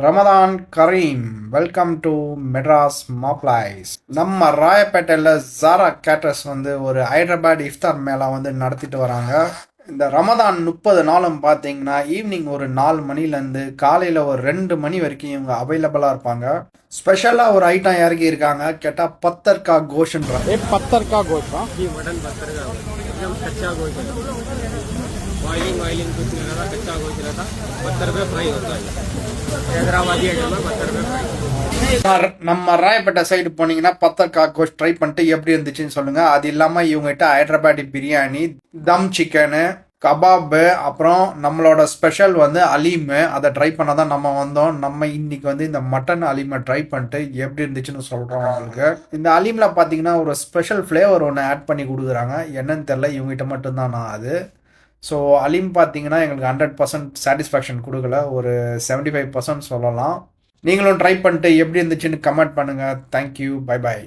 Ramadan Kareem, welcome to Madras மாப்ளைஸ். நம்ம ராயப்பேட்டையில் ஜாரா கேட்டர்ஸ் வந்து ஒரு ஹைதராபாத் இஃப்தார் மேளா வந்து நடத்திட்டு வராங்க. இந்த ரமதான் 30 நாளும் பார்த்தீங்கன்னா ஈவினிங் ஒரு 4 மணிலேருந்து காலையில் ஒரு 2 மணி வரைக்கும் இவங்க அவைலபிளாக இருப்பாங்க. ஸ்பெஷலாக ஒரு ஐட்டம் இறக்கி இருக்காங்க. கேட்டால் பத்தர்கா கோஷ்ன்ற पत्थर गोश्त ये मटन पत्थर का एकदम कच्चा गोश्त है। ऑयलिंग कुछ नहीं रहता, कच्चा गोश्त रहता, पत्थर पे फ्राई होता है। हैदराबादी आइटम है, पत्थर पे फ्राई। நம்ம ராயப்பேட்டை சைடு போனீங்கன்னா பத்தர்கா கோஷ் ட்ரை பண்ணிட்டு எப்படி இருந்துச்சுன்னு சொல்லுங்க. அது இல்லாமல் இவங்ககிட்ட ஹைதராபாடி பிரியாணி, தம் சிக்கனு, கபாபு, அப்புறம் நம்மளோட ஸ்பெஷல் வந்து அலீமு, அதை ட்ரை பண்ண தான் நம்ம வந்தோம். நம்ம இன்னைக்கு வந்து இந்த மட்டன் அலீமை ட்ரை பண்ணிட்டு எப்படி இருந்துச்சுன்னு சொல்கிறோம் உங்களுக்கு. இந்த அலீமில் பார்த்தீங்கன்னா ஒரு ஸ்பெஷல் ஃப்ளேவர் ஒன்று ஆட் பண்ணி கொடுக்குறாங்க. என்னன்னு தெரில, இவங்ககிட்ட மட்டும்தான் நான் அது. ஸோ அலீம் பார்த்தீங்கன்னா எங்களுக்கு 100% சாட்டிஸ்ஃபேக்ஷன் கொடுக்கல, ஒரு 75% சொல்லலாம். நீங்களும் ட்ரை பண்ணிட்டு எப்படி இருந்துச்சுன்னு கமெண்ட் பண்ணுங்கள். Thank you, bye bye.